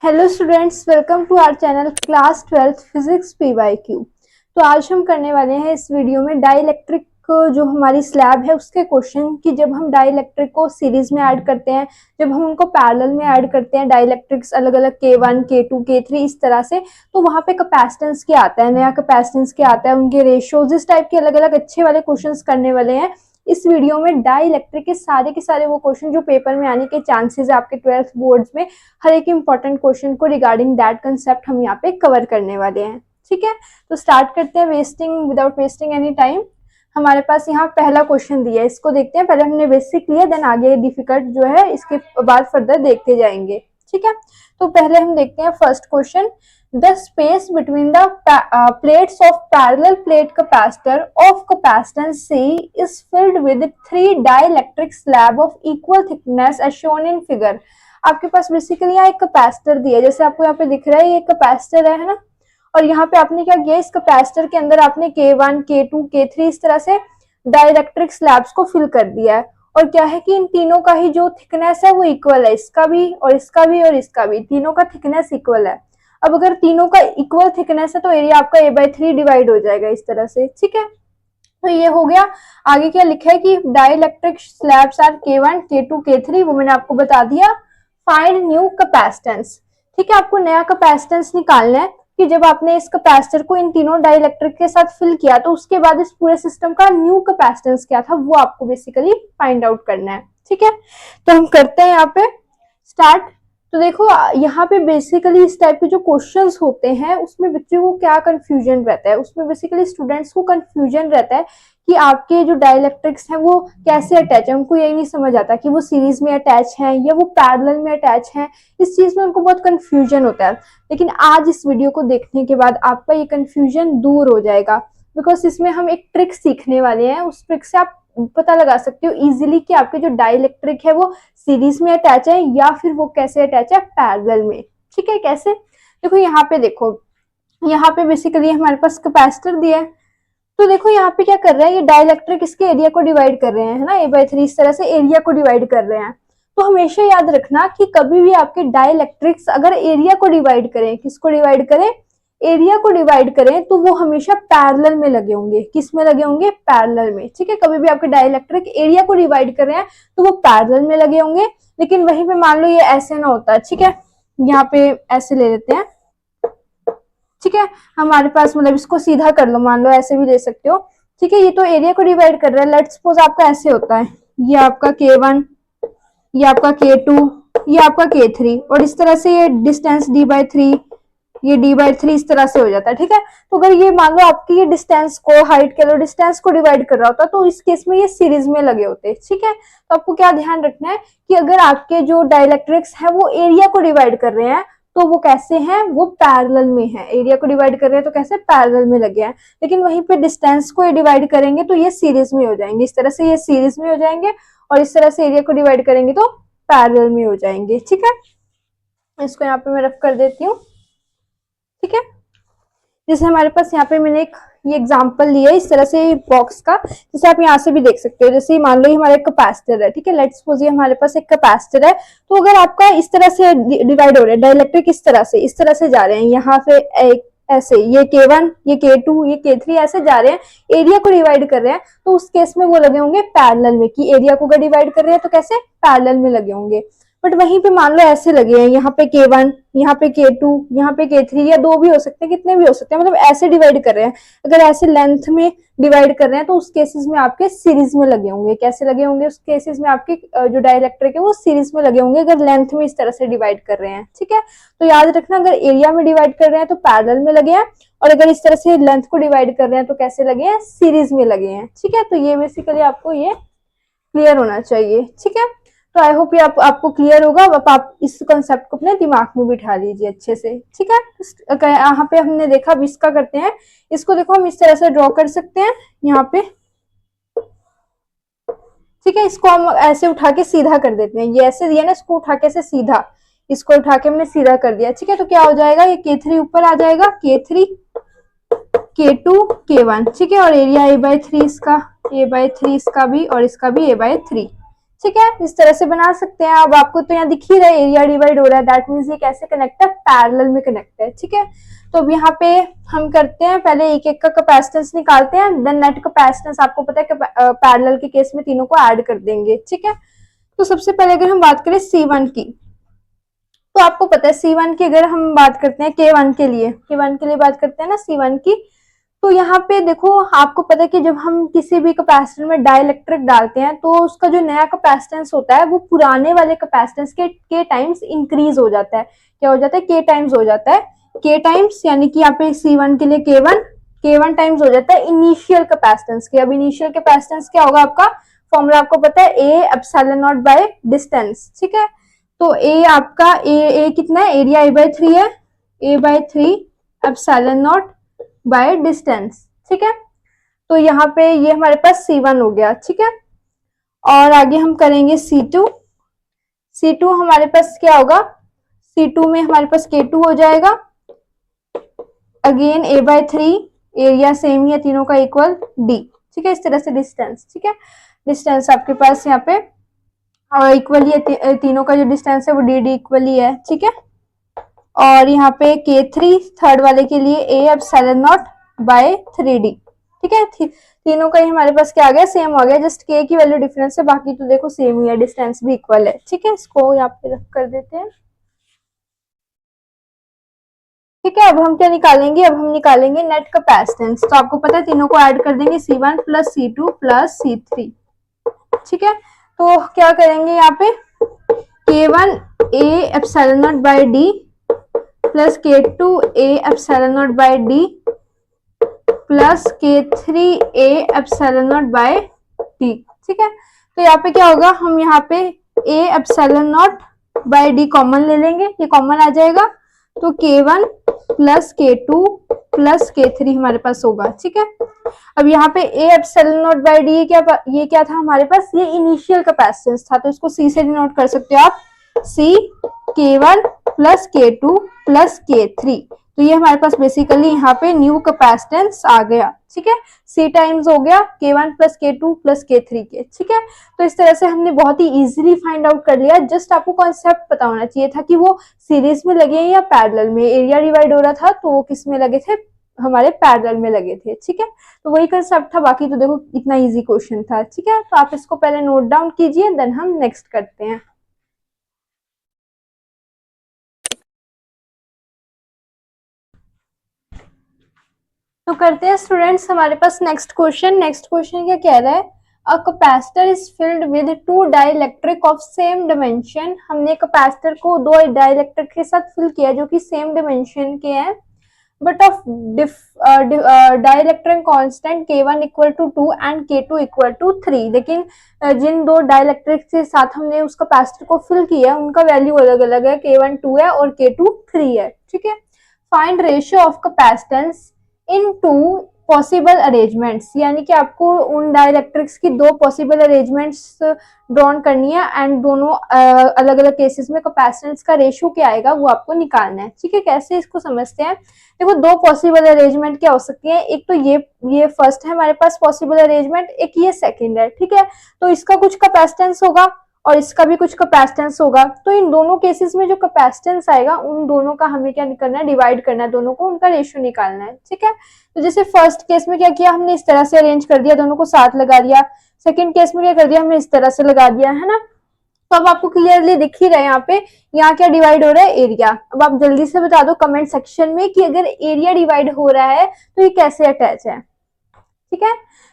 Hello students, welcome to our channel class 12th physics PYQ। तो आज हम करने वाले हैं इस वीडियो में डाइलेक्ट्रिक जो हमारी स्लैब है उसके क्वेश्चन कि जब हम डाइलेक्ट्रिक को सीरीज में ऐड करते हैं, जब हम उनको पैरेलल में ऐड करते हैं, डाइलेक्ट्रिक्स अलग अलग K1 K2 K3 इस तरह से, तो वहां पे कैपेसिटेंस क्या आता है, नया कैपेसिटेंस क्या आता है, उनके रेशियोज, इस टाइप के अलग अलग अच्छे वाले क्वेश्चंस करने वाले हैं इस वीडियो में। डाइलेक्ट्रिक के सारे वो क्वेश्चन जो पेपर में आने के चांसेस है आपके 12th बोर्ड्स में, हर एक इंपॉर्टेंट क्वेश्चन को रिगार्डिंग दैट कंसेप्ट हम यहाँ पे कवर करने वाले हैं। ठीक है, तो स्टार्ट करते हैं विदाउट वेस्टिंग एनी टाइम। हमारे पास यहाँ पहला क्वेश्चन दिया है, इसको देखते हैं। पहले हमने बेसिक लिया, देन आगे डिफिकल्ट जो है इसके बाद फर्दर देखते जाएंगे। ठीक है, तो पहले हम देखते हैं first question. The space between the plates of parallel plate capacitor of capacitance C is filled with 3 dielectric slab of equal thickness as shown in figure। आपके पास बेसिकली यहाँ एक कैपेसिटर दिया है, जैसे आपको यहाँ पे दिख रहा है ये कैपेसिटर है ना, और यहाँ पे आपने क्या किया, इस कैपेसिटर के अंदर आपने K1 K2 K3 इस तरह से डाइलेक्ट्रिक स्लैब्स को फिल कर दिया है। और क्या है कि इन तीनों का ही जो थिकनेस है वो इक्वल है, इसका भी और इसका भी और इसका भी, तीनों का थिकनेस इक्वल है। अब अगर तीनों का इक्वल थिकनेस है तो एरिया आपका A/3 डिवाइड हो जाएगा इस तरह से। ठीक है, तो ये हो गया। आगे क्या लिखा है कि dielectric slabs are K1 K2 K3, वो मैंने आपको बता दिया। Find new capacitance. ठीक है, आपको नया कैपेसिटेंस निकालना है कि जब आपने इस कैपेसिटर को इन तीनों डाइलेक्ट्रिक के साथ फिल किया तो उसके बाद इस पूरे सिस्टम का न्यू कैपेसिटेंस क्या था, वो आपको बेसिकली फाइंड आउट करना है। ठीक है, तो हम करते हैं यहाँ पे स्टार्ट। तो देखो यहाँ पे बेसिकली इस टाइप के जो क्वेश्चंस होते हैं उसमें बच्चों को क्या कंफ्यूजन रहता है, उसमें बेसिकली स्टूडेंट्स को कंफ्यूजन रहता है कि आपके जो डाइलेक्ट्रिक्स हैं वो कैसे अटैच है। उनको यही नहीं समझ आता कि वो सीरीज में अटैच है या वो पैरेलल में अटैच है। इस चीज में उनको बहुत कंफ्यूजन होता है, लेकिन आज इस वीडियो को देखने के बाद आपका ये कंफ्यूजन दूर हो जाएगा, बिकॉज इसमें हम एक ट्रिक सीखने वाले हैं। उस ट्रिक से आप पता लगा सकते हो इजीली कि आपके जो डाइलेक्ट्रिक है वो सीरीज में अटैच है या फिर वो कैसे अटैच है, पैरेलल में। ठीक है, कैसे, देखो यहाँ पे देखो, यहाँ पे बेसिकली हमारे पास कैपेसिटर दिया है। तो देखो यहाँ पे क्या कर रहा है, ये डाइलेक्ट्रिक इसके एरिया को डिवाइड कर रहे हैं, है ना, A/3 इस तरह से एरिया को डिवाइड कर रहे हैं। तो हमेशा याद रखना कि कभी भी आपके डाइलेक्ट्रिक्स अगर एरिया को डिवाइड करें, किसको डिवाइड करें, एरिया को डिवाइड करें, तो वो हमेशा पैरेलल में लगे होंगे। किस में लगे होंगे, पैरेलल में। ठीक है, कभी भी आपके डाइलेक्ट्रिक एरिया को डिवाइड कर रहे हैं तो वो पैरेलल में लगे होंगे। लेकिन वहीं पे मान लो ये ऐसे ना होता है। ठीक है, यहाँ पे ऐसे ले लेते हैं। ठीक है, हमारे पास मतलब इसको सीधा कर लो, मान लो ऐसे भी ले सकते हो। ठीक है, ये तो एरिया को डिवाइड कर रहा है। लेट्स सपोज आपका ऐसे होता है, ये आपका K1, ये आपका K2, ये आपका K3, और इस तरह से ये डिस्टेंस D/3, ये D/3 इस तरह से हो जाता है। ठीक है, तो अगर ये मान लो आपकी ये डिस्टेंस को, हाइट कह लो, डिस्टेंस को डिवाइड कर रहा होता तो इस केस में ये सीरीज में लगे होते। ठीक है, तो आपको क्या ध्यान रखना है कि अगर आपके जो डाइलेक्ट्रिक्स है वो एरिया को डिवाइड कर रहे हैं तो वो कैसे हैं, वो पैरेलल में है। एरिया को डिवाइड कर रहे हैं तो कैसे, पैरेलल में लगे हैं। लेकिन वहीं पे डिस्टेंस को डिवाइड करेंगे तो ये सीरीज में हो जाएंगे, इस तरह से ये सीरीज में हो जाएंगे, और इस तरह से एरिया को डिवाइड करेंगे तो पैरेलल में हो जाएंगे। ठीक है, इसको यहाँ पे मैं रफ कर देती हूँ। ठीक है, जैसे हमारे पास यहाँ पे मैंने एक ये एग्जांपल लिया है इस तरह से बॉक्स का, जैसे आप यहाँ से भी देख सकते हो। जैसे मान लो ये हमारा कैपेसिटर है। ठीक है, लेट्स सपोज ये हमारे पास एक कैपेसिटर है। तो अगर आपका इस तरह से डिवाइड हो रहा है डाइलेक्ट्रिक, इस तरह से जा रहे हैं, यहाँ से एक ऐसे, ये K1, ये K2, ये K3 ऐसे जा रहे हैं, एरिया को डिवाइड कर रहे हैं, तो उस केस में वो लगे होंगे पैरेलल में, कि एरिया को अगर डिवाइड कर रहे हैं तो कैसे, पैरेलल में लगे होंगे। बट वहीं पे मान लो ऐसे लगे हैं, यहाँ पे K1, यहाँ पे K2, यहाँ पे K3, या दो भी हो सकते हैं, कितने भी हो सकते हैं, मतलब ऐसे डिवाइड कर रहे हैं। अगर ऐसे लेंथ में डिवाइड कर रहे हैं तो उस केसेस में आपके सीरीज में लगे होंगे। कैसे लगे होंगे, उस केसेस में आपके जो डाइलेक्ट्रिक है वो सीरीज में लगे होंगे, अगर लेंथ में इस तरह से डिवाइड कर रहे हैं। ठीक है, तो याद रखना, अगर एरिया में डिवाइड कर रहे हैं तो पैरेलल में लगे हैं, और अगर इस तरह से लेंथ को डिवाइड कर रहे हैं तो कैसे लगे हैं, सीरीज में लगे हैं। ठीक है, तो ये बेसिकली आपको ये क्लियर होना चाहिए। ठीक है, तो आई होप ये आपको क्लियर होगा। अब आप इस कंसेप्ट को अपने दिमाग में बिठा लीजिए अच्छे से। ठीक है, यहाँ पे हमने देखा, अब इसका करते हैं। इसको देखो हम इस तरह से ड्रॉ कर सकते हैं यहाँ पे। ठीक है, इसको हम ऐसे उठा के सीधा कर देते हैं। ये ऐसे दिया ना, इसको उठा के से सीधा, इसको उठा के हमने सीधा कर दिया। ठीक है, तो क्या हो जाएगा, ये K3 ऊपर आ जाएगा, K3 K2 K1। ठीक है, और एरिया A/3 इसका, A/3 इसका भी, और इसका भी A/3। ठीक है, इस तरह से बना सकते हैं। अब आपको तो यहाँ दिख ही रहा है एरिया डिवाइड हो रहा है, दैट मीन्स ये कैसे कनेक्ट है, पैरेलल में कनेक्ट है। ठीक है, तो अब यहाँ पे हम करते हैं, पहले एक एक का कैपेसिटेंस निकालते हैं, देन नेट कैपेसिटेंस आपको पता है कि पैरेलल के केस में तीनों को ऐड कर देंगे। ठीक है, तो सबसे पहले अगर हम बात करें C1 की, तो आपको पता है C1 की अगर हम बात करते हैं K1 के लिए बात करते हैं ना C1 की, तो यहाँ पे देखो आपको पता है कि जब हम किसी भी कैपेसिटर में डाइलेक्ट्रिक डालते हैं तो उसका जो नया कैपेसिटेंस होता है वो पुराने वाले कैपेसिटेंस के टाइम्स इंक्रीज हो जाता है। क्या हो जाता है, के टाइम्स हो जाता है, के टाइम्स, यानी कि यहाँ पे C1 के लिए K1 टाइम्स हो जाता है इनिशियल कैपेसिटेंस के। अब इनिशियल कैपेसिटेंस क्या होगा, आपका फॉर्मूला आपको पता है, A epsilon nought by distance. ठीक है, तो A आपका A कितना है, एरिया A/3 है, A/3 epsilon nought by distance. ठीक है, तो यहाँ पे ये हमारे पास C1 हो गया। ठीक है, और आगे हम करेंगे C2 हमारे पास क्या होगा, C2 में हमारे पास K2 हो जाएगा, अगेन A/3, एरिया सेम ही है तीनों का, इक्वल D। ठीक है, इस तरह से डिस्टेंस। ठीक है, डिस्टेंस आपके पास यहाँ पे और इक्वली है, तीनों का जो डिस्टेंस है वो D इक्वल ही है। ठीक है, और यहाँ पे K3 थर्ड वाले के लिए A epsilon nought bye 3D। ठीक है, तीनों का ही हमारे पास क्या आ गया, सेम हो गया, जस्ट K की वैल्यू डिफरेंस है, बाकी तो देखो सेम ही है, डिस्टेंस भी इक्वल है। ठीक है, इसको यहाँ पे रख कर देते हैं। ठीक है, अब हम क्या निकालेंगे, अब हम निकालेंगे नेट कैपेसिटेंस। तो आपको पता है तीनों को ऐड कर देंगे, C1 plus C2 plus C3। ठीक है, तो क्या करेंगे यहाँ पे, K1 A epsilon nought by D plus K2 A epsilon nought by D plus K3 A epsilon nought by D। ठीक है, तो यहाँ पे क्या होगा, हम यहाँ पे A epsilon nought by D common ले लेंगे, ये कॉमन आ जाएगा, तो K1 plus K2 plus K3 हमारे पास होगा। ठीक है, अब यहाँ पे A epsilon nought by D ये क्या था हमारे पास, ये इनिशियल कैपेसिटेंस था, तो इसको C से डिनोट कर सकते हो आप, C K1 plus K2 plus K3, तो ये हमारे पास बेसिकली यहाँ पे न्यू कैपेसिटेंस आ गया। ठीक है, C टाइम्स हो गया K1 plus K2 plus K3 के। ठीक है, तो इस तरह से हमने बहुत ही इजीली फाइंड आउट कर लिया। जस्ट आपको कॉन्सेप्ट पता होना चाहिए था कि वो सीरीज में लगे या पैरेलल में। एरिया डिवाइड हो रहा था तो वो किस में लगे थे, हमारे पैरेलल में लगे थे। ठीक है, तो वही कंसेप्ट था, बाकी तो देखो इतना इजी क्वेश्चन था। ठीक है, तो आप इसको पहले नोट डाउन कीजिए, देन हम नेक्स्ट करते हैं। तो करते हैं स्टूडेंट्स हमारे पास नेक्स्ट क्वेश्चन क्या कह रहा है, a capacitor is filled with two dielectric of same dimension. हमने कैपेसिटर को दो डाइलेक्ट्रिक के साथ फिल किया जो कि सेम डिमेंशन के हैं, but of dielectric constant K1 equal to 2 and K2 equal to 3। लेकिन जिन दो डाइलेक्ट्रिक के साथ हमने उस कैपेसिटर को फिल किया उनका वैल्यू अलग अलग है, K1 2 है और K2 3 है। ठीक है, find ratio of capacitance in two possible arrangements, यानी कि आपको उन डाइलेक्ट्रिक्स की दो पॉसिबल अरेंजमेंट्स ड्रॉन करनी है एंड दोनों अलग अलग केसेस में कैपेसिटेंस का रेशियो क्या आएगा वो आपको निकालना है। ठीक है, कैसे इसको समझते हैं, देखो दो पॉसिबल अरेंजमेंट क्या हो सकती है, एक तो ये फर्स्ट है हमारे पास पॉसिबल अरेंजमेंट, एक ये सेकंड है। ठीक है, तो इसका कुछ कैपेसिटेंस होगा और इसका भी कुछ कैपेसिटेंस होगा, तो इन दोनों केसेस में जो कैपेसिटेंस आएगा उन दोनों का हमें क्या करना है, डिवाइड करना है, दोनों को उनका रेशियो निकालना है। ठीक है, तो जैसे फर्स्ट केस में क्या किया हमने, इस तरह से अरेंज कर दिया, दोनों को साथ लगा दिया। सेकंड केस में क्या कर दिया हमने, इस तरह से लगा दिया, है ना। तो अब आपको क्लियरली दिख ही रहा है यहाँ पे, यहाँ क्या डिवाइड हो रहा है, एरिया। अब आप जल्दी से बता दो कमेंट सेक्शन में कि अगर एरिया डिवाइड हो रहा है तो ये कैसे अटैच है। ठीक है,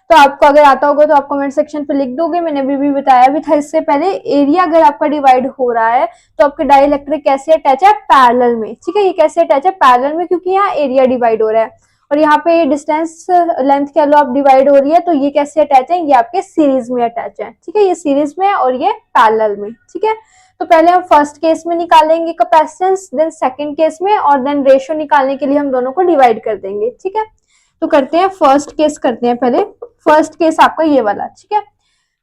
तो आपको अगर आता होगा तो आप कमेंट सेक्शन पे लिख दोगे, मैंने अभी बताया भी था इससे पहले। एरिया अगर आपका डिवाइड हो रहा है तो आपके डाइलेक्ट्रिक कैसे अटैच है, पैरेलल में। ठीक है, ये कैसे अटैच है, पैरेलल में, क्योंकि यहाँ एरिया डिवाइड हो रहा है और यहाँ पे डिस्टेंस लेंथ कह लो आप डिवाइड हो रही है, तो ये कैसे अटैच है, ये आपके सीरीज में अटैच है। ठीक है, ये सीरीज में है और ये पैरेलल में। ठीक है, तो पहले हम फर्स्ट केस में निकालेंगे कैपेसिटेंस, देन सेकंड केस में, और देन रेशियो निकालने के लिए हम दोनों को डिवाइड कर देंगे। ठीक है, तो करते हैं फर्स्ट केस करते हैं पहले। फर्स्ट केस आपका ये वाला। ठीक है,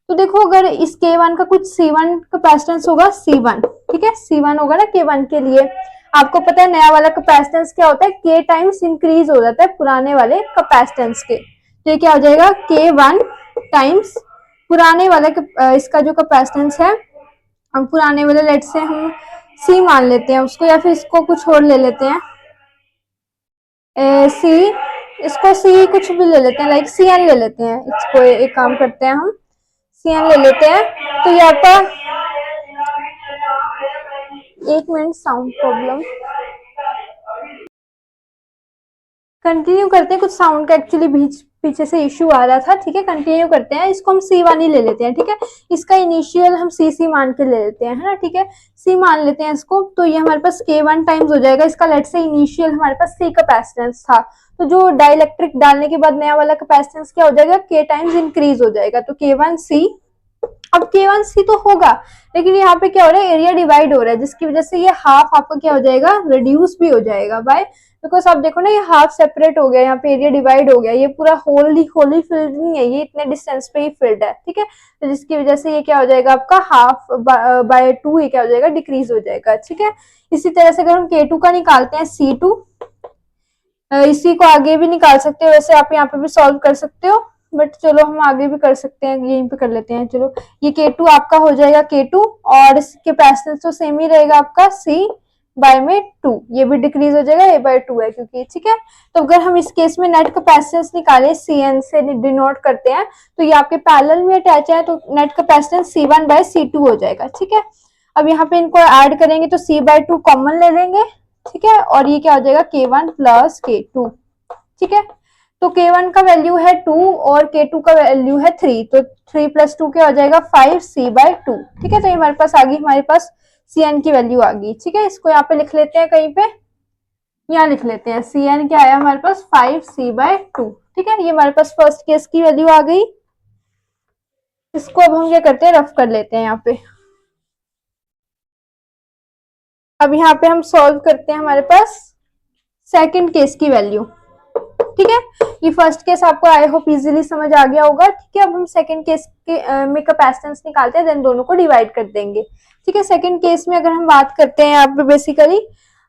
तो देखो अगर इस K1 का कुछ C1 कैपेसिटेंस होगा, C1। ठीक है, C1 होगा ना K1 के लिए, आपको पता है नया वाला कैपेसिटेंस क्या होता है, K टाइम्स इंक्रीज हो जाता है पुराने वाले कैपेसिटेंस के, तो ये क्या हो जाएगा, K1 टाइम्स पुराने वाला इसका जो कैपेसिटेंस है, हम पुराने वाले लेट से हम सी मान लेते हैं उसको, या फिर इसको कुछ और ले लेते हैं सी, इसको सी कुछ भी ले लेते हैं, लाइक सी एन ले लेते हैं इसको। एक काम करते हैं, हम सी एन ले लेते हैं। तो ये आपका, एक मिनट, साउंड प्रॉब्लम, कंटिन्यू करते हैं। कुछ साउंड का एक्चुअली पीछे से इश्यू आ रहा था, ठीक है। कंटिन्यू करते हैं, इसको हम सी वन ही ले लेते हैं, ठीक है। इसका इनिशियल हम सी मान के ले लेते हैं, है ना, ठीक है। सी मान लेते हैं इसको, तो ये हमारे पास K1 टाइम्स हो जाएगा इसका। लेट से इनिशियल हमारे पास C कैपेसिटेंस था, तो जो डाइलेक्ट्रिक डालने के बाद नया वाला कैपेसिटेंस क्या हो जाएगा, K टाइम्स इंक्रीज हो जाएगा। तो K1C, अब K1C तो होगा, लेकिन यहाँ पे क्या हो रहा है, एरिया डिवाइड हो रहा है, जिसकी वजह से ये हाफ आपका क्या हो जाएगा, रिड्यूस भी हो जाएगा बाय, बिकॉज आप देखो ना ये हाफ सेपरेट हो गया, यहाँ पे एरिया डिवाइड हो गया, ये पूरा होली फील्ड नहीं है, ये इतने डिस्टेंस पे ही फील्ड है, ठीक है। तो जिसकी वजह से ये क्या हो जाएगा आपका हाफ बाय 2, ये क्या हो जाएगा, डिक्रीज हो जाएगा, ठीक है। इसी तरह से अगर हम K2 का निकालते हैं C2, इसी को आगे भी निकाल सकते हो, वैसे आप यहाँ पे भी सॉल्व कर सकते हो, बट चलो हम आगे भी कर सकते हैं, यहीं पे कर लेते हैं। चलो ये K2 आपका हो जाएगा K2, और इसके कैपेसिटेंस तो सेम ही रहेगा आपका C बाय में 2, ये भी डिक्रीज हो जाएगा, A बाय 2 है क्योंकि, ठीक है। तो अगर हम इस केस में नेट कैपेसिटेंस निकाले, CN से डिनोट करते हैं, तो ये आपके पैरेलल में अटैच है, तो net capacitance C1 bye C2 हो जाएगा, ठीक है। अब यहाँ पे इनको ऐड करेंगे तो C बाय 2 कॉमन ले लेंगे, ठीक है, और ये क्या हो जाएगा, K1 प्लस K2, ठीक है। तो K1 का वैल्यू है 2 और K2 का वैल्यू है 3, तो 3 प्लस 2 क्या हो जाएगा, 5C बाय 2, ठीक है। तो ये हमारे पास आ गई, हमारे पास CN की वैल्यू आ गई, ठीक है। इसको यहाँ पे लिख लेते हैं, कहीं पे यहाँ लिख लेते हैं, CN क्या आया हमारे पास, 5C बाय 2, ठीक है। ये हमारे पास फर्स्ट केस की वैल्यू आ गई। इसको अब हम क्या करते हैं, रफ कर लेते हैं यहाँ पे। अब यहाँ पे हम सॉल्व करते हैं, हमारे पास सेकंड केस की वैल्यू, ठीक है। ये फर्स्ट केस आपको आई होप इजीली समझ आ गया होगा, ठीक है। अब हम सेकंड केस के में कैपेसिटेंस निकालते हैं, देन दोनों को डिवाइड कर देंगे, ठीक है। सेकंड केस में अगर हम बात करते हैं, यहाँ पे बेसिकली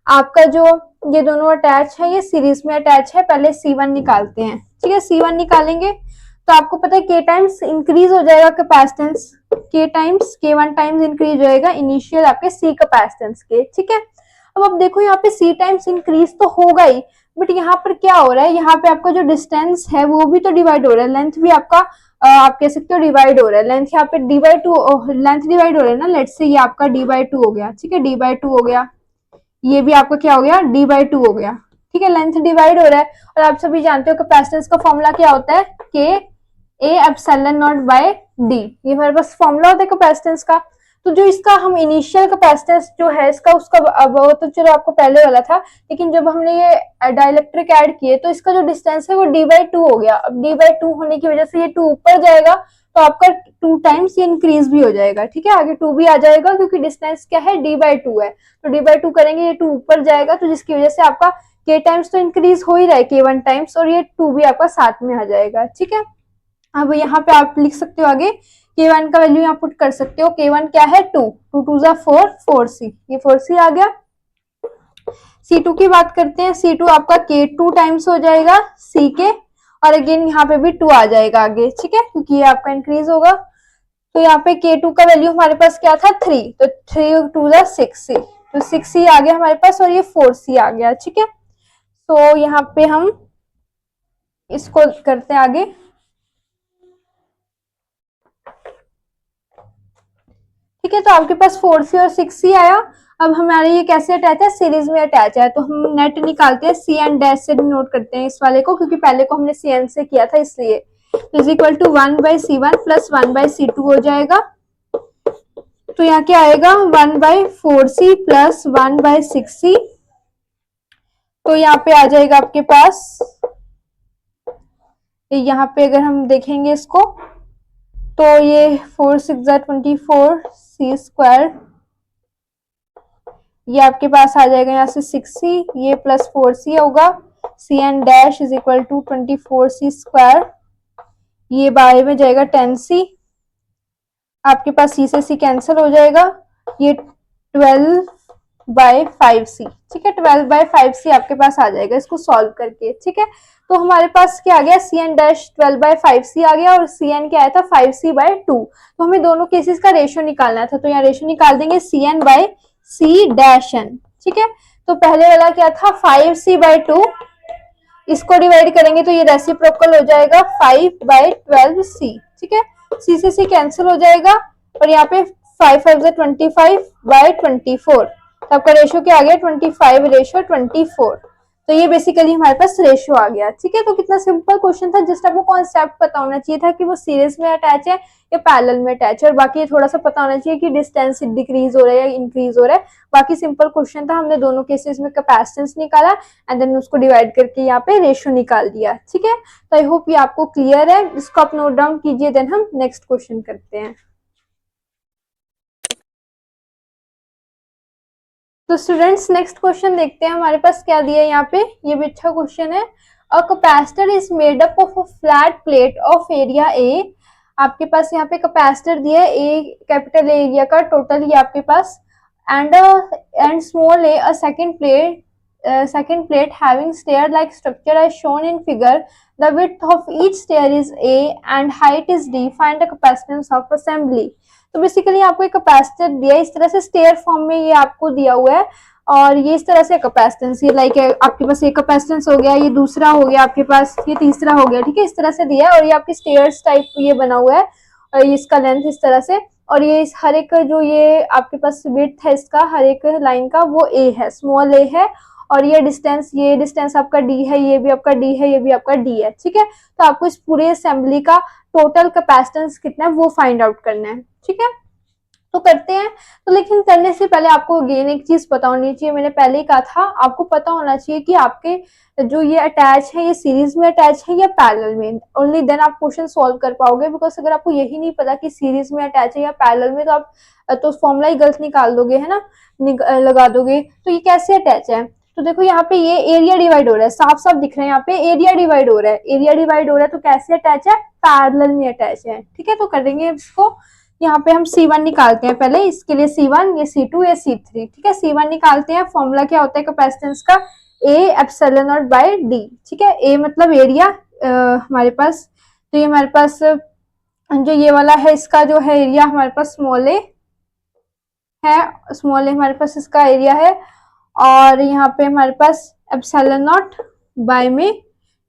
आपका जो ये दोनों अटैच है, ये सीरीज में अटैच है। पहले C1 निकालते हैं, ठीक है। C1 निकालेंगे तो आपको पता है K टाइम्स इंक्रीज हो जाएगा कैपेसिटेंस, K1 टाइम्स इंक्रीज हो जाएगा इनिशियल आपके C कैपेसिटेंस के, ठीक है। अब देखो यहाँ पे C टाइम्स इंक्रीज तो होगा ही, बट यहाँ पर क्या हो रहा है, यहाँ पे आपका जो डिस्टेंस है वो भी तो डिवाइड हो रहा है, लेंथ भी आपका आप कह सकते हो डिवाइड हो रहा है, लेंथ यहाँ पे लेंथ डिवाइड हो रहा है ना। लेट्स से ये आपका D/2 हो गया, ठीक है, D/2 हो गया, ये भी आपका क्या हो गया, D/2 हो गया, ठीक है। लेंथ डिवाइड हो रहा है, और आप सभी जानते हो कैपेसिटेंस का फॉर्मूला क्या होता है, K(A)(ε0/D), ये हमारे पास फॉर्मूला होता है कैपेसिटेंस का। तो जो इसका हम इनिशियल कैपेसिटेंस जो है इसका, उसका अब तो चलो आपको पहले वाला था, लेकिन जब हमने ये डाइलेक्ट्रिक ऐड किए तो इसका जो डिस्टेंस है वो D/2 हो गया। अब D/2 होने की वजह से ये 2 ऊपर जाएगा, तो आपका 2 टाइम्स ये इंक्रीज भी हो जाएगा, ठीक है। आगे 2 भी आ जाएगा, क्योंकि डिस्टेंस क्या है, D/2 है, तो D/2 करेंगे, ये 2 ऊपर जाएगा, तो जिसकी वजह से आपका K टाइम्स तो इंक्रीज हो ही रहा है, K1 टाइम्स, और ये 2 भी आपका साथ में आ जाएगा, ठीक है। अब यहाँ पे आप लिख सकते हो आगे, K1 का वैल्यू यहाँ पुट कर सकते हो। K1 क्या है, 2, 2 2 जा 4, 4C, ये 4C आ गया। C2 की बात करते हैं, C2 आपका K2 टाइम्स हो जाएगा C के, और अगेन यहाँ पे भी 2 आ जाएगा आगे, ठीक है, क्योंकि ये आपका इंक्रीज होगा। तो यहाँ पे K2 का वैल्यू हमारे पास क्या था, 3, तो 3 2 जा 6C, तो 6C आ गया हमारे पास, और ये 4C आ गया, ठीक है। तो यहाँ पे हम इसको करते हैं आगे, ठीक है। तो आपके पास 4C और 6C आया। अब हमारे ये कैसे अटैच है, सीरीज में अटैच है, तो हम नेट निकालते हैं, CN डैश से नोट करते हैं इस वाले को, क्योंकि पहले को हमने CN से किया था, इसलिए is equal to 1/C1 plus 1/C2 हो जाएगा। तो यहाँ क्या आएगा, 1/4C प्लस 1/6C, तो यहाँ पे आ जाएगा आपके पास, यहाँ पे अगर हम देखेंगे इसको, तो ये 4 6 24C स्क्वायर, ये आपके पास आ जाएगा यहाँ से 6C, ये प्लस 4C होगा, CN dash is equal to 24C square, ये बाय में जाएगा 10C, आपके पास C से C कैंसिल हो जाएगा, ये 12/5C, ठीक है, 12/5C आपके पास आ जाएगा इसको सॉल्व करके, ठीक है। तो हमारे पास क्या आ गया, Cn डैश 12/5c आ गया और Cn क्या आया था 5c/2। तो हमें दोनों केसेस का रेशियो निकालना था, तो यहाँ रेशियो निकाल देंगे Cn/c डैश n। ठीक है, तो पहले वाला क्या था 5c/2, इसको डिवाइड करेंगे तो ये रेसिप्रोकल हो जाएगा 5/12c। ठीक है, c से c कैंसिल हो जाएगा और यहाँ पे 5×5 = 25/24, तो आपका रेशियो क्या आ गया 25/24। तो ये बेसिकली हमारे पास रेशियो आ गया। ठीक है, तो कितना सिंपल क्वेश्चन था, जस्ट आपको कॉन्सेप्ट पता होना चाहिए था कि वो सीरीज में अटैच है या पैरेलल में अटैच है, और बाकी थोड़ा सा पता होना चाहिए कि डिस्टेंस डिक्रीज हो रहा है या इंक्रीज हो रहा है। बाकी सिंपल क्वेश्चन था, हमने दोनों केसेस में कैपेसिटेंस निकाला एंड देन उसको डिवाइड करके यहाँ पे रेशियो निकाल दिया। ठीक है, तो आई होप ये आपको क्लियर है, इसको आप नोट डाउन कीजिए, देन हम नेक्स्ट क्वेश्चन करते हैं। तो स्टूडेंट्स नेक्स्ट क्वेश्चन देखते हैं हमारे पास क्या दिया है यहाँ पे, ये भी अच्छा क्वेश्चन है। A capacitor is made up of a flat plate of area A. आपके पास यहाँ पे कैपेसिटर दिया है ए, कैपिटल एरिया का टोटल ये आपके पास, and small A, a second plate having stair like structure as shown in figure. The width of each stair is a and height is d. Find the capacitance of assembly. तो basically आपको एक capacitor दिया है, इस तरह से stair form में ये आपको दिया हुआ है और ये इस तरह से कैपेसिटेंस, ये लाइक आपके पास एक कैपेसिटेंस हो गया, ये दूसरा हो गया आपके पास, ये तीसरा हो गया। ठीक है, इस तरह से दिया है और ये आपकी स्टेयर्स टाइप ये बना हुआ है और इसका लेंथ इस तरह से, और ये इस हर एक जो ये आपके पास विड्थ है इसका हर एक लाइन का वो ए है, स्मॉल ए है, और ये डिस्टेंस आपका डी है, ये भी आपका डी है, ये भी आपका डी है। ठीक है, तो आपको इस पूरे असेंबली का टोटल कैपेसिटेंस कितना है वो फाइंड आउट करना है। ठीक है, तो करते हैं। तो लेकिन करने से पहले आपको अगेन एक चीज पता होनी चाहिए, मैंने पहले ही कहा था आपको पता होना चाहिए कि आपके जो ये अटैच है ये सीरीज में अटैच है या पैरेलल में, ओनली देन आप क्वेश्चन सॉल्व कर पाओगे। बिकॉज अगर आपको यही नहीं पता कि सीरीज में अटैच है या पैरेलल में, तो आप तो फॉर्मूला ही गलत निकाल दोगे, है ना, लगा दोगे। तो ये कैसे अटैच है, तो देखो यहाँ पे ये एरिया डिवाइड हो रहा है, साफ साफ दिख रहा है यहाँ पे एरिया डिवाइड हो रहा है, एरिया डिवाइड हो रहा है, तो कैसे अटैच है, पैरेलल में अटैच है। ठीक है, तो करेंगे इसको, यहाँ पे हम C1 निकालते हैं पहले, इसके लिए C1, ये C2, ये C3। ठीक है, C1 निकालते हैं, फॉर्मूला क्या होता है कैपेसिटेंस का, A epsilon nought by D। ठीक है, A मतलब एरिया हमारे पास, तो ये हमारे पास जो ये वाला है इसका जो है एरिया हमारे पास स्मॉल ए है, स्मॉल ए हमारे पास इसका एरिया है, और यहाँ पे हमारे पास एप्सिलॉन नॉट बाय में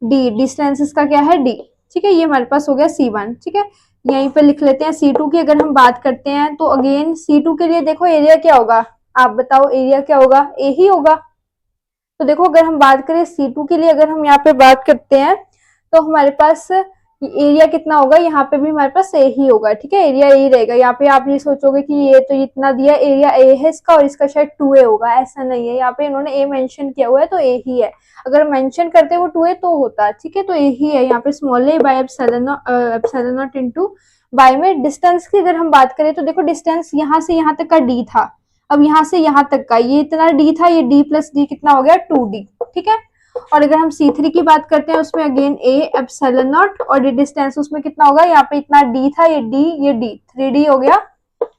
D, डिस्टेंस इसका क्या है D। ठीक है, ये हमारे पास हो गया C1। ठीक है, यहीं पे लिख लेते हैं। C2 की अगर हम बात करते हैं तो अगेन C2 के लिए देखो एरिया क्या होगा, आप बताओ एरिया क्या होगा, ए ही होगा। तो देखो अगर हम बात करें C2 के लिए, अगर हम यहाँ पे बात करते हैं तो हमारे पास एरिया कितना होगा, यहाँ पे भी हमारे पास ए ही होगा। ठीक है, एरिया ए ही रहेगा। यहाँ पे आप ये सोचोगे कि ये तो इतना दिया, एरिया ए है इसका और इसका शायद 2a होगा, ऐसा नहीं है, यहाँ पे इन्होंने ए मेंशन किया हुआ है तो ए ही है। अगर मेंशन करते वो 2a तो होता। ठीक है, तो ए ही है यहाँ पे, small A bye epsilon not into bye में डिस्टेंस की अगर हम बात करें तो देखो डिस्टेंस यहाँ से यहाँ तक का d था, अब यहाँ से यहाँ तक का ये इतना d था, ये d प्लस d कितना हो गया 2d। ठीक है, और अगर हम C3 की बात करते हैं उसमें अगेन a एप्सिलॉन नॉट और ये डिस्टेंस उसमें कितना होगा, यहाँ पे इतना d था, ये d, ये d, 3d हो गया,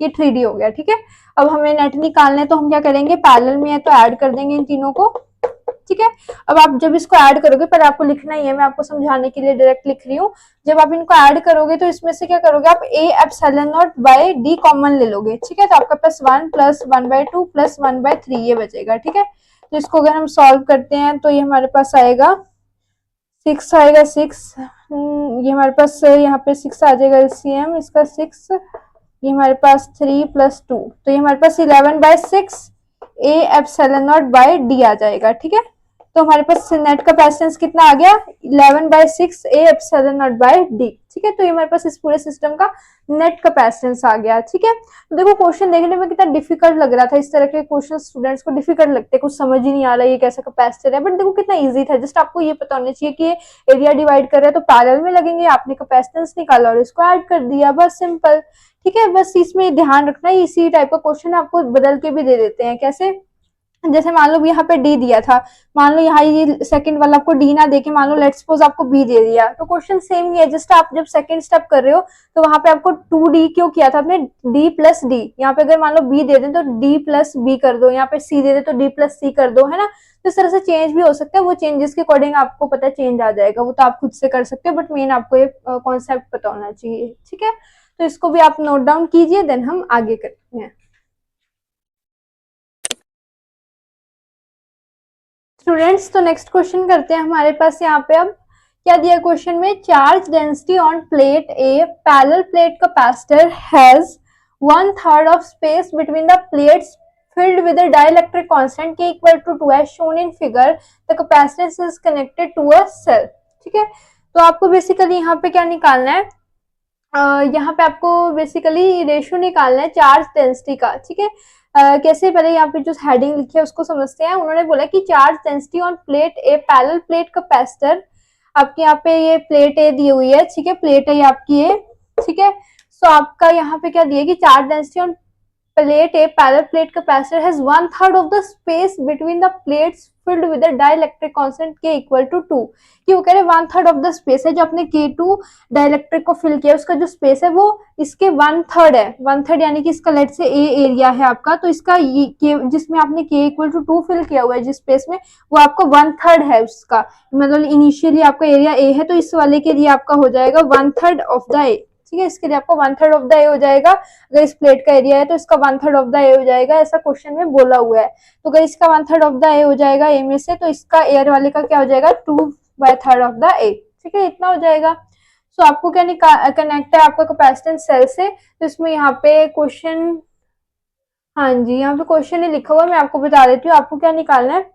ये 3d हो गया। ठीक है, अब हमें नेट निकालना है तो हम क्या करेंगे, पैरेलल में है तो ऐड कर देंगे इन तीनों को। ठीक है, अब आप जब इसको ऐड करोगे, पर आपको लिखना ही है, मैं आपको समझाने के लिए डायरेक्ट लिख रही हूँ। जब आप इनको ऐड करोगे तो इसमें से क्या करोगे, आप a epsilon nought by d common ले लोगे। ठीक है, तो आपका पास 1 प्लस 1/2 प्लस 1/3 ये बचेगा। ठीक है, तो इसको अगर हम सॉल्व करते हैं तो ये हमारे पास आएगा 6 आएगा, 6 ये हमारे पास यहाँ पे 6 आ जाएगा LCM इसका 6, ये हमारे पास 3 प्लस 2, तो ये हमारे पास 11/6 a epsilon nought by d आ जाएगा। ठीक है, तो हमारे पास नेट कैपेसिटेंस कितना आ गया, 11/6 a epsilon nought by d। ठीक है, तो ये हमारे पास इस पूरे सिस्टम का नेट कैपेसिटेंस आ गया। ठीक है, तो देखो क्वेश्चन देखने में कितना डिफिकल्ट लग रहा था, इस तरह के क्वेश्चन स्टूडेंट्स को डिफिकल्ट लगते हैं, कुछ समझ ही नहीं आ रहा है ये कैसा कैपेसिटर है, बट देखो कितना इजी था। जस्ट आपको ये पता होना चाहिए कि एरिया डिवाइड कर रहा है तो पैरेलल में लगेंगे, आपने कैपेसिटेंस निकाला और इसको ऐड कर दिया, बस सिंपल। ठीक है, बस इसमें ध्यान रखना है, इसी टाइप का क्वेश्चन आपको बदल के भी दे देते हैं, कैसे, जैसे मान लो यहाँ पे डी दिया था, मान लो यहाँ ये सेकंड वाला आपको डी ना देके मान लो लेट्स सपोज आपको बी दे दिया, तो क्वेश्चन सेम ही है। जस्ट आप जब सेकंड स्टेप कर रहे हो तो वहां पे आपको 2d क्यों किया था आपने, d प्लस डी। यहाँ पे अगर मान लो बी दे दें तो d प्लस बी कर दो, यहाँ पे सी दे दे तो d प्लस सी कर दो, है ना। तो इस तरह से चेंज भी हो सकता है, वो चेंजेस के अकॉर्डिंग आपको पता है चेंज आ जाएगा, वो तो आप खुद से कर सकते हो, बट मेन आपको ये कॉन्सेप्ट पता होना चाहिए, ठीक है। तो इसको भी आप नोट डाउन कीजिए, देन हम आगे करते हैं। स्टूडेंट्स, तो नेक्स्ट क्वेश्चन करते हैं हमारे पास यहाँ पे। अब क्या दिया क्वेश्चन में, charge density on plate A parallel plate capacitor has 1/3 of space between the plates filled with a dielectric constant K equal to 2 as shown in figure, the capacitance is connected to a cell। ठीक है, तो आपको basically यहाँ पे क्या निकालना है, यहाँ पे आपको बेसिकली रेशियो निकालना है चार्ज डेंसिटी का, ठीक है। कैसे, पहले यहाँ पे जो हेडिंग लिखी है उसको समझते हैं। उन्होंने बोला कि charge density on plate A parallel plate capacitor, आपके यहाँ पे ये प्लेट ए दी हुई है, ठीक है, प्लेट है आपकी ये, ठीक है। सो आपका यहाँ पे क्या दिया कि charge density on plate a parallel plate capacitor has 1/3 of the space between the plates filled with a dielectric constant K equal to 2। कि वो कह रहे 1/3 ऑफ द स्पेस है, जो आपने K2 डाइलेक्ट्रिक को फिल किया उसका जो स्पेस है वो इसके 1/3 है। 1/3 यानी कि इसका लेट से ए एरिया है आपका, तो इसका ये जिसमें आपने K इक्वल टू 2 फिल किया हुआ है जिस स्पेस में, वो आपका 1/3 है उसका, मतलब इनिशियली आपका एरिया ए है, तो इस वाले के लिए आपका हो जाएगा 1/3 ऑफ द ए, ठीक है। इसके लिए आपको 1/3 ऑफ द ए हो जाएगा। अगर इस प्लेट का एरिया है तो इसका 1/3 ऑफ द ए हो जाएगा, ऐसा क्वेश्चन में बोला हुआ है। तो अगर इसका 1/3 ऑफ द ए हो जाएगा ए में से, तो इसका एयर वाले का क्या हो जाएगा 2/3 ऑफ द ए, ठीक है, इतना हो जाएगा। सो आपको क्या कनेक्ट है आपका कैपेसिटेंस सेल से, तो इसमें यहाँ पे क्वेश्चन, हाँ जी यहाँ पे क्वेश्चन ही लिखा हुआ, मैं आपको बता देती हूँ। आपको क्या निकालना है,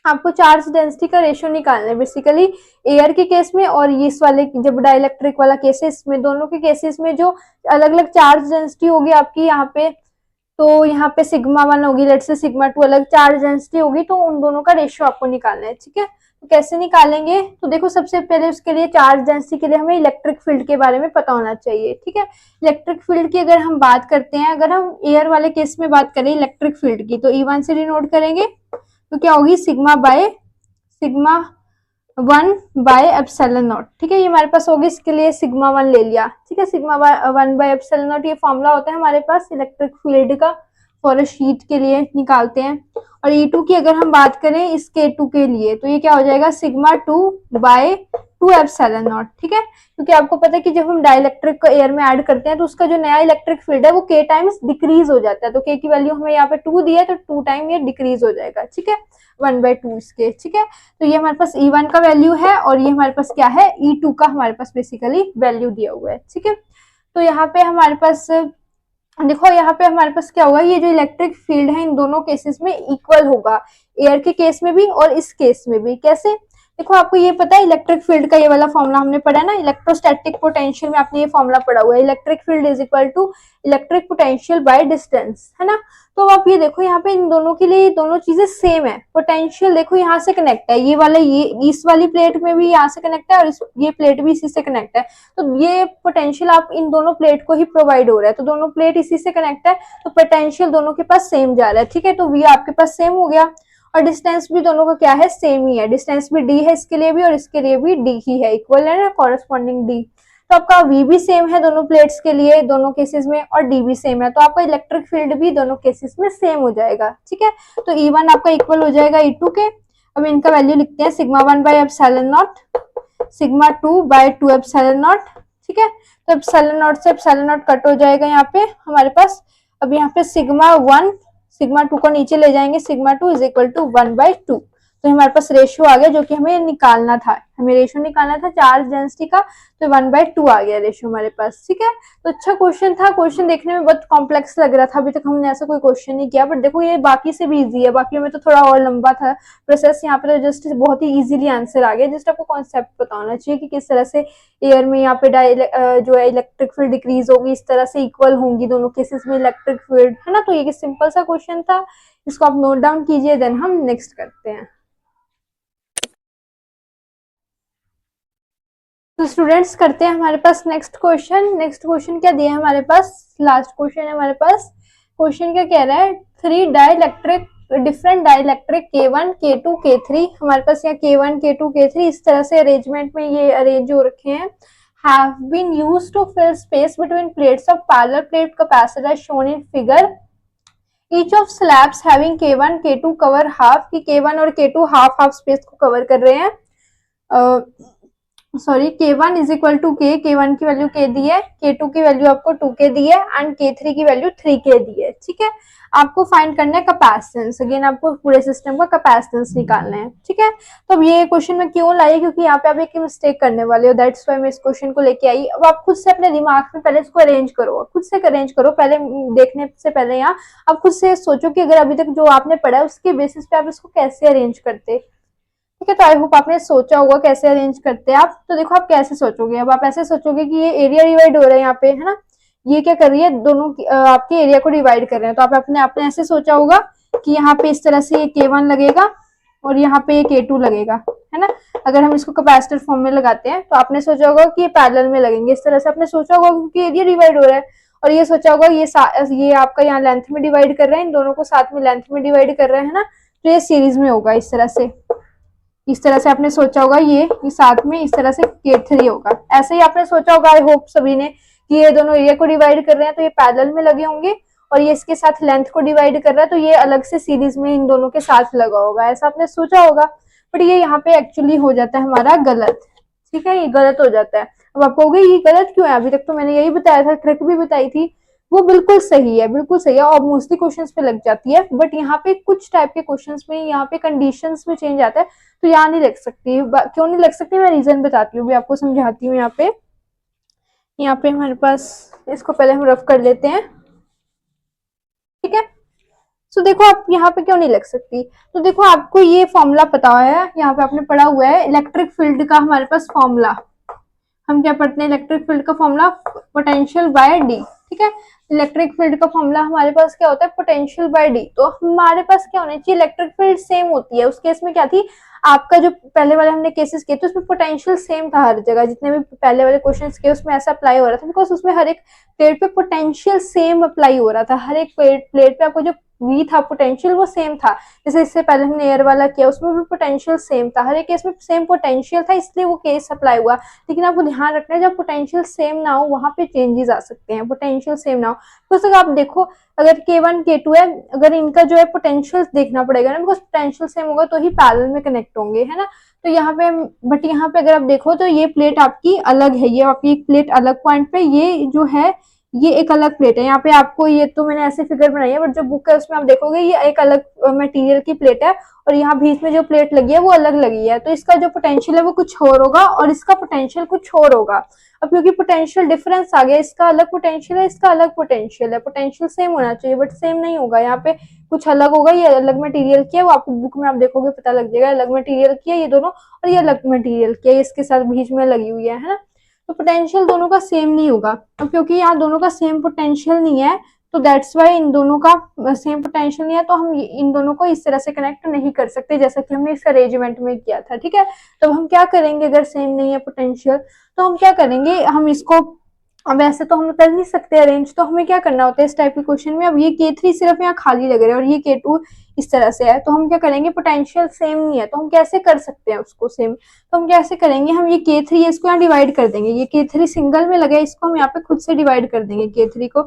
आपको चार्ज डेंसिटी का रेशियो निकालना है बेसिकली एयर के केस में, और इस वाले जब डाइलेक्ट्रिक वाला केस है इसमें, दोनों के केसेस में जो अलग अलग चार्ज डेंसिटी होगी आपकी यहाँ पे, तो यहाँ पे सिग्मा 1 होगी, लेट से सिग्मा 2 अलग चार्ज डेंसिटी होगी, तो उन दोनों का रेशियो आपको निकालना है, ठीक है। तो कैसे निकालेंगे, तो देखो सबसे पहले उसके लिए चार्ज डेंसिटी के लिए हमें इलेक्ट्रिक फील्ड के बारे में पता होना चाहिए, ठीक है। इलेक्ट्रिक फील्ड की अगर हम बात करते हैं, अगर हम एयर वाले केस में बात करें इलेक्ट्रिक फील्ड की, तो E1 से डिनोट करेंगे, तो क्या होगी सिग्मा 1 बाय एप्सिलॉन नॉट, ठीक है। ये हमारे पास होगी, इसके लिए सिग्मा 1 ले लिया, ठीक है। सिग्मा 1 बाय एप्सिलॉन नॉट ये फॉर्मूला होता है हमारे पास इलेक्ट्रिक फील्ड का, फॉर अ शीट के लिए निकालते हैं। और E2 की अगर हम बात करें इस K2 के लिए, तो ये क्या हो जाएगा सिग्मा 2 बाय 2 एप्सिलॉन नॉट, ठीक है। क्योंकि आपको पता है कि जब हम डाइलेक्ट्रिक को एयर में ऐड करते हैं तो उसका जो नया इलेक्ट्रिक फील्ड है वो K टाइम्स डिक्रीज हो जाता है, तो K की वैल्यू हमें यहाँ पे 2 दी है, तो 2 टाइम ये डिक्रीज हो जाएगा, ठीक है, 1/2 इसके, ठीक है। तो ये हमारे पास E1 का वैल्यू है, और ये हमारे पास क्या है E2 का हमारे पास बेसिकली वैल्यू दिया हुआ है, ठीक है। तो यहाँ पे हमारे पास देखो, यहाँ पे हमारे पास क्या होगा, ये जो इलेक्ट्रिक फील्ड है इन दोनों केसेस में इक्वल होगा, एयर के केस में भी और इस केस में भी। कैसे, देखो आपको ये पता है इलेक्ट्रिक फील्ड का ये वाला फॉर्मूला हमने पढ़ा है ना, इलेक्ट्रोस्टैटिक पोटेंशियल में आपने ये फॉर्मूला पढ़ा हुआ है, electric field is equal to electric potential by distance, है ना। तो आप ये देखो यहाँ पे इन दोनों के लिए दोनों चीजें सेम है। पोटेंशियल देखो यहाँ से कनेक्ट है, ये वाला ये इस वाली प्लेट में भी यहाँ से कनेक्ट है, और ये प्लेट भी इसी से कनेक्ट है, तो ये पोटेंशियल आप इन दोनों प्लेट को ही प्रोवाइड हो रहा है, तो दोनों प्लेट इसी से कनेक्ट है, तो पोटेंशियल दोनों के पास सेम जा रहा है, ठीक है। तो V आपके पास सेम हो गया, और डिस्टेंस भी दोनों का क्या है सेम ही है, डिस्टेंस भी d है इसके लिए भी और इसके लिए भी d ही है, इक्वल है ना, कॉरेस्पॉन्डिंग d। तो आपका V भी सेम है दोनों प्लेट्स के लिए दोनों केसेस में, और d भी सेम है, तो आपका इलेक्ट्रिक फील्ड भी दोनों केसेस में सेम हो जाएगा, ठीक है। तो E1 आपका इक्वल हो जाएगा E2 के। अब इनका वैल्यू लिखते हैं, sigma 1 by epsilon nought, sigma 2 by 2 epsilon nought, ठीक है। तो एप्सिलॉन नॉट से एप्सिलॉन नॉट कट हो जाएगा यहाँ पे हमारे पास। अब यहाँ पे सिग्मा 1 सिग्मा 2 को नीचे ले जाएंगे, सिग्मा 2 इज इक्वल टू 1/2, तो हमारे पास रेशियो आ गया जो कि हमें निकालना था, हमें रेशियो निकालना था चार्ज डेंसिटी का, तो 1/2 आ गया रेशियो हमारे पास, ठीक है। तो अच्छा क्वेश्चन था, क्वेश्चन देखने में बहुत कॉम्प्लेक्स लग रहा था, अभी तक हमने ऐसा कोई क्वेश्चन नहीं किया, बट देखो ये बाकी से भी इजी है, बाकी में तो थोड़ा और लंबा था प्रोसेस, यहाँ पे तो जस्ट बहुत ही इजीली आंसर आ गया। जस्ट आपको कॉन्सेप्ट पता होना चाहिए कि किस तरह से एयर में यहाँ पे जो है इलेक्ट्रिक फील्ड डिक्रीज होगी, इस तरह से इक्वल होंगी दोनों केसेस में इलेक्ट्रिक फील्ड, है ना। तो ये सिंपल सा क्वेश्चन था, इसको आप नोट डाउन कीजिए, देन हम नेक्स्ट करते हैं। तो स्टूडेंट्स करते हैं हमारे पास नेक्स्ट क्वेश्चन। नेक्स्ट क्वेश्चन क्या दिया है हमारे पास, लास्ट क्वेश्चन है हमारे पास। क्वेश्चन क्या कह रहा है, 3 dielectric different dielectric K1, K2, K3, हमारे पास यहाँ K1, K2, K3 इस तरह से अरेंजमेंट में ये अरेंज हो रखे हैं, have been used to fill space between plates of parallel plate capacitor as shown in figure. Each of slabs having K1, K2 cover half, कि K1 और K2 हाफ हाफ स्पेस को cover कर रहे हैं। Sorry, K1 is equal to K, K1 की value K दी है, K2 की value आपको 2K दी है एंड K3 की वैल्यू 3K दी है। ठीक है, आपको फाइंड करना है कैपेसिटेंस, अगेन आपको पूरे सिस्टम का कैपेसिटेंस निकालना है। ठीक है, तो अब ये क्वेश्चन में क्यों लाई, क्योंकि यहाँ पे आप एक मिस्टेक करने वाले हो, दैट्स व्हाई मैं इस क्वेश्चन को लेके आई। अब आप खुद से अपने दिमाग में पहले इसको अरेंज करो, खुद से अरेंज करो, पहले देखने से पहले यहाँ आप खुद से सोचो कि अगर अभी तक जो आपने पढ़ा है उसके बेसिस पे आप इसको कैसे अरेंज करते। ठीक है, तो आई होप आपने सोचा होगा कैसे अरेंज करते हैं आप। तो देखो आप कैसे सोचोगे, अब आप ऐसे सोचोगे कि ये एरिया डिवाइड हो रहा है यहाँ पे, है ना, ये क्या कर रही है, दोनों आपके एरिया को डिवाइड कर रहे हैं। तो आप आपने ऐसे सोचा होगा कि यहाँ पे इस तरह से ये K1 लगेगा और यहाँ पे ये K2 लगेगा, है ना। अगर हम इसको कैपेसिटर फॉर्म में लगाते हैं तो आपने सोचा होगा कि ये पैरेलल में लगेंगे, इस तरह से आपने सोचा होगा क्योंकि एरिया डिवाइड हो रहा है। और ये सोचा होगा ये आपका यहाँ लेंथ में डिवाइड कर रहे हैं, इन दोनों को साथ में लेंथ में डिवाइड कर रहे हैं, है ना, तो ये सीरीज में होगा इस तरह से आपने सोचा होगा ये साथ में इस तरह से K3 होगा। ऐसे ही आपने सोचा होगा आई होप सभी ने कि ये दोनों एरिया को डिवाइड कर रहे हैं तो ये पैरेलल में लगे होंगे, और ये इसके साथ लेंथ को डिवाइड कर रहा है तो ये अलग से सीरीज में इन दोनों के साथ लगा होगा, ऐसा आपने सोचा होगा। बट ये यहाँ पे एक्चुअली हो जाता है हमारा गलत। ठीक है, ये गलत हो जाता है। अब आप कहोगे ये गलत क्यों है, अभी तक तो मैंने यही बताया था, ट्रिक भी बताई थी, वो बिल्कुल सही है, बिल्कुल सही है, और मोस्टली क्वेश्चंस पे लग जाती है। बट यहाँ पे कुछ टाइप के क्वेश्चंस में यहाँ पे कंडीशंस में चेंज आता है, तो यहाँ नहीं लग सकती। क्यों नहीं लग सकती, मैं रीजन बताती हूँ, भी आपको समझाती हूँ। यहाँ पे हमारे पास, इसको पहले हम रफ कर लेते हैं। ठीक है, तो देखो आप यहाँ पे क्यों नहीं लग सकती, तो देखो आपको ये फॉर्मूला पता है, यहाँ पे आपने पढ़ा हुआ है इलेक्ट्रिक फील्ड का हमारे पास फॉर्मूला। हम क्या पढ़ते हैं, इलेक्ट्रिक फील्ड का फॉर्मूला पोटेंशियल बाय डी। ठीक है, इलेक्ट्रिक फील्ड का फॉर्मूला हमारे पास क्या होता है, पोटेंशियल बाय डी। तो हमारे पास क्या होना चाहिए, इलेक्ट्रिक फील्ड सेम होती है। उस केस में क्या थी, आपका जो पहले वाले हमने केसेस किए थे उसमें पोटेंशियल सेम था हर जगह, जितने भी पहले वाले क्वेश्चंस किए उसमें ऐसा अप्लाई हो रहा था, बिकॉज उसमें हर एक प्लेट पे पोटेंशियल सेम अप्लाई हो रहा था। हर एक प्लेट पे आपको जो वी था पोटेंशियल वो सेम था। जैसे इससे पहले हमने एयर वाला किया उसमें भी पोटेंशियल सेम था, हर एक केस में सेम पोटेंशियल था, इसलिए वो केस अप्लाई हुआ। लेकिन आपको ध्यान रखना है जब पोटेंशियल सेम ना हो वहां पे चेंजेस आ सकते हैं, पोटेंशियल सेम ना हो। तो आप देखो अगर K1 K2 है, अगर इनका जो है पोटेंशियल देखना पड़ेगा ना, बिकॉज पोटेंशियल सेम होगा तो ही पैरेलल में कनेक्ट होंगे, है ना। तो यहाँ पे बट यहाँ पे अगर आप देखो तो ये प्लेट आपकी अलग है, ये आपकी एक प्लेट अलग पॉइंट पे, ये जो है ये एक अलग प्लेट है। यहाँ पे आपको, ये तो मैंने ऐसे फिगर बनाई है, बट जो बुक है उसमें आप देखोगे ये एक अलग मटेरियल की प्लेट है, और यहाँ बीच में जो प्लेट लगी है वो अलग लगी है। तो इसका जो पोटेंशियल है वो कुछ और होगा और इसका पोटेंशियल कुछ और होगा। अब क्योंकि पोटेंशियल डिफरेंस आ गया, इसका अलग पोटेंशियल है, इसका अलग पोटेंशियल है, पोटेंशियल सेम होना चाहिए बट सेम नहीं होगा, यहाँ पे कुछ अलग होगा। ये अलग मटेरियल की है, वो आपको बुक में आप देखोगे पता लग जाएगा, अलग मटेरियल की है ये दोनों, और ये अलग मटेरियल की है, इसके साथ बीच में लगी हुई है ना। तो पोटेंशियल दोनों का सेम नहीं होगा। अब क्योंकि यहाँ दोनों का सेम पोटेंशियल नहीं है तो दैट्स वाई इन दोनों का सेम पोटेंशियल नहीं है, तो हम इन दोनों को इस तरह से कनेक्ट नहीं कर सकते जैसा कि हमने इस अरेंजमेंट में किया था। ठीक है, तो हम क्या करेंगे, अगर सेम नहीं है पोटेंशियल तो हम क्या करेंगे, हम इसको, अब वैसे तो हम कर नहीं सकते अरेंज, तो हमें क्या करना होता है इस टाइप के क्वेश्चन में। अब ये K3 सिर्फ यहाँ खाली लग रहा है और ये K2 इस तरह से है, तो हम क्या करेंगे, पोटेंशियल सेम नहीं है तो हम कैसे कर सकते हैं उसको सेम, तो हम कैसे करेंगे, हम ये K3 है इसको यहाँ डिवाइड कर देंगे। ये K3 सिंगल में लगे, इसको हम यहाँ पे खुद से डिवाइड कर देंगे, K3 को,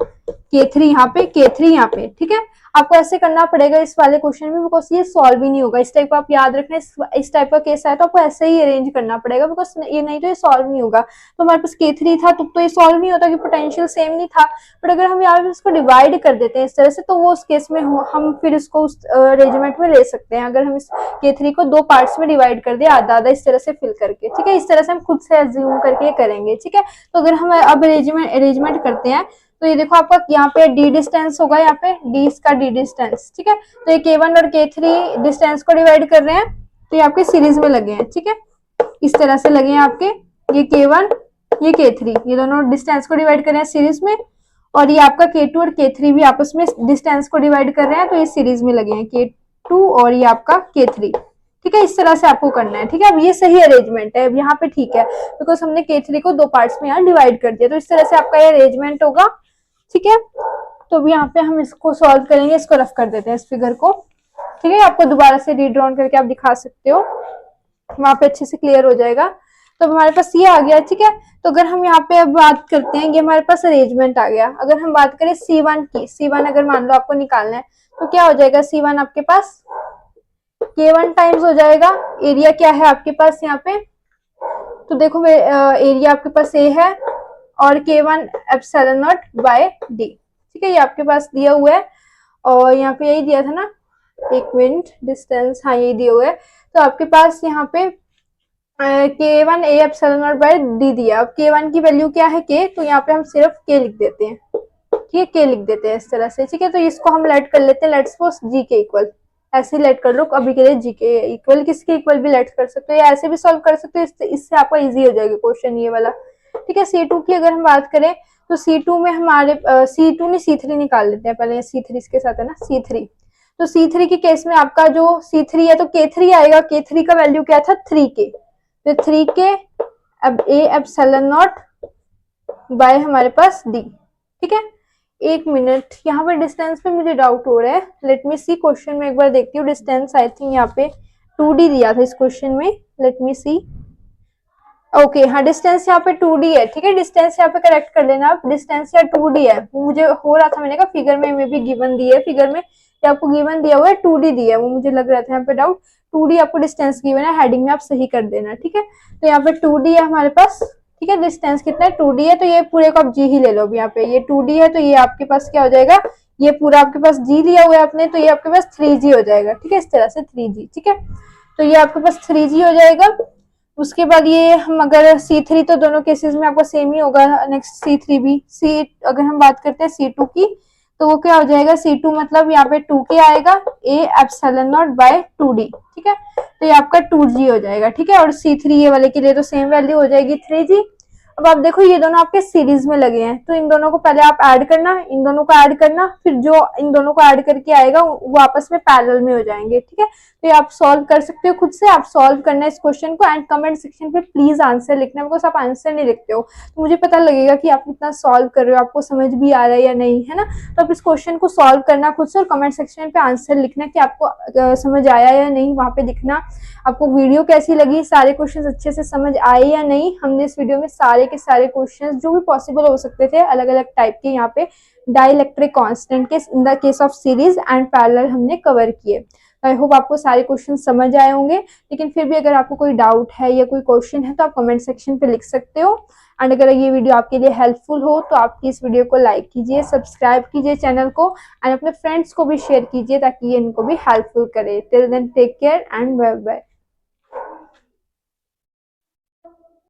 K3 यहाँ पे, K3 यहाँ पे। ठीक है, आपको ऐसे करना पड़ेगा इस वाले क्वेश्चन में, बिकॉज ये सॉल्व ही नहीं होगा। इस टाइप का आप याद रखना, इस टाइप का केस आया तो आपको ऐसे ही अरेंज करना पड़ेगा, बिकॉज ये नहीं तो ये सॉल्व नहीं होगा। तो हमारे पास K3 था तो ये सॉल्व नहीं होता कि पोटेंशियल सेम नहीं था। बट अगर हम यहाँ पे इसको डिवाइड कर देते हैं इस तरह से, तो वो उस केस में हम फिर इसको उस अरेंजमेंट में ले सकते हैं। अगर हम इस K3 को दो पार्ट्स में डिवाइड कर दे आधा आधा इस तरह से फिल करके, ठीक है, इस तरह से हम खुद से एज्यूम करके करेंगे। ठीक है, तो अगर हम अब अरेंजमेंट करते हैं तो ये देखो आपका यहाँ पे D डिस्टेंस होगा, यहाँ पे D इसका D डिस्टेंस। ठीक है, तो ये K1 और K3 डिस्टेंस को डिवाइड कर रहे हैं, तो ये आपके सीरीज में लगे हैं। ठीक है, इस तरह से लगे हैं आपके, ये K1 ये K3, ये दोनों डिस्टेंस को डिवाइड कर रहे हैं सीरीज में, और ये आपका K2 और K3 भी आपस में डिस्टेंस को डिवाइड कर रहे हैं, तो ये सीरीज में लगे हैं K2 और ये आपका K3। ठीक है, इस तरह से आपको करना है। ठीक है, अब ये सही अरेंजमेंट है, अब यहाँ पे ठीक है, बिकॉज हमने K3 को दो पार्ट्स में यहाँ डिवाइड कर दिया, तो इस तरह से आपका ये अरेंजमेंट होगा। ठीक है, तो अब यहाँ पे हम इसको सॉल्व करेंगे, इसको रफ कर देते हैं इस फिगर को। ठीक है, आपको दोबारा से रीड्रॉन करके आप दिखा सकते हो, वहां पे अच्छे से क्लियर हो जाएगा। तो हमारे पास ये आ गया, ठीक है। तो अगर हम यहाँ पे अब बात करते हैं, ये हमारे पास अरेंजमेंट आ गया। अगर हम बात करें C1 की, C1 अगर मान लो आपको निकालना है तो क्या हो जाएगा, C1 आपके पास K1 टाइम्स हो जाएगा, एरिया क्या है आपके पास यहाँ पे, तो देखो एरिया आपके पास A है और K1 epsilon nought by D, ठीक है, ये आपके पास दिया हुआ है। और यहाँ पे यही दिया था ना, एक मिनट, डिस्टेंस, हाँ यही दिया हुआ है। तो आपके पास यहाँ पे K1 A epsilon nought by D दिया। अब K1 की वैल्यू क्या है K, तो यहाँ पे हम सिर्फ K लिख देते हैं, ठीक है, K लिख देते हैं इस तरह से, ठीक है। तो इसको हम लेट कर लेते हैं, लेट्स सपोज G के इक्वल, ऐसे लेट कर लो अभी के लिए, G के इक्वल, किसके इक्वल भी लेट कर सकते हो या ऐसे भी सॉल्व कर सकते हो, इससे आपका इजी हो जाएगा क्वेश्चन ये वाला, ठीक है। C2 की अगर हम बात करें तो C2 में हमारे C2 नहीं C3 निकाल लेते हैं पहले, C3 इसके साथ है ना, C3। तो C3 के केस में आपका जो C3 है तो K3 आएगा, K3 का वैल्यू क्या था 3K, तो 3K अब A एप्सिलॉन नॉट बाय हमारे पास D, ठीक है। एक मिनट, यहाँ पे डिस्टेंस पे मुझे डाउट हो रहा है, लेट मी सी, क्वेश्चन में एक बार देखती हूँ। डिस्टेंस आई थिंक यहाँ पे 2D दिया था इस क्वेश्चन में, लेट मी सी, ओके हाँ डिस्टेंस यहाँ पे 2D है, ठीक है। डिस्टेंस यहाँ पे करेक्ट कर लेना आप, डिस्टेंस यहाँ 2D है, मुझे हो रहा था, मैंने कहा फिगर में भी गिवन दी है, फिगर में ये आपको गिवन दिया हुआ है 2D दिया है, वो मुझे लग रहा था यहाँ पे डाउट, 2D आपको डिस्टेंस गिवन है, हेडिंग में आप सही कर देना, ठीक है। तो यहाँ पे 2D है हमारे पास, ठीक है, डिस्टेंस कितना है 2D है, तो ये पूरे को आप G ही ले लो अभी, यहाँ पे ये 2D है तो ये आपके पास क्या हो जाएगा, ये पूरा आपके पास G लिया हुआ है आपने, तो ये आपके पास 3G हो जाएगा, ठीक है, इस तरह से 3G, ठीक है। तो ये आपके पास 3G हो जाएगा। उसके बाद ये हम अगर C3, तो दोनों केसेस में आपको सेम ही होगा, नेक्स्ट C3 भी, अगर हम बात करते हैं C2 की, तो वो क्या हो जाएगा, C2 मतलब यहाँ पे 2K आएगा A epsilon nought bye 2D, ठीक है, तो ये आपका 2G हो जाएगा, ठीक है। और C3 ये वाले के लिए तो सेम वैल्यू हो जाएगी 3G। अब आप देखो ये दोनों आपके सीरीज में लगे हैं, तो इन दोनों को पहले आप ऐड करना, इन दोनों को ऐड करना, फिर जो इन दोनों को ऐड करके आएगा वो आपस में पैरेलल में हो जाएंगे, ठीक है। तो ये आप सॉल्व कर सकते हो खुद से, आप सॉल्व करना है इस क्वेश्चन को एंड कमेंट सेक्शन पे प्लीज आंसर लिखना, बिकॉज आप आंसर नहीं लिखते हो तो मुझे पता लगेगा कि आप कितना सॉल्व कर रहे हो, आपको समझ भी आ रहा है या नहीं, है ना। तो आप इस क्वेश्चन को सॉल्व करना खुद से और कमेंट सेक्शन पे आंसर लिखना कि आपको समझ आया या नहीं, वहां पे दिखना आपको वीडियो कैसी लगी, सारे क्वेश्चंस अच्छे से समझ आए या नहीं। हमने इस वीडियो में सारे के सारे क्वेश्चंस जो भी पॉसिबल हो सकते थे अलग अलग टाइप के यहाँ पे डाइलेक्ट्रिक कांस्टेंट के in the case of series and parallel हमने कवर किए। आई होप आपको सारे क्वेश्चन समझ आए होंगे, लेकिन फिर भी अगर आपको कोई डाउट है या कोई क्वेश्चन है तो आप कमेंट सेक्शन पे लिख सकते हो। एंड अगर ये वीडियो आपके लिए हेल्पफुल हो तो आप इस वीडियो को लाइक कीजिए, सब्सक्राइब कीजिए चैनल को एंड अपने फ्रेंड्स को भी शेयर कीजिए ताकि ये इनको भी हेल्पफुल करे। Till then take care and bye bye.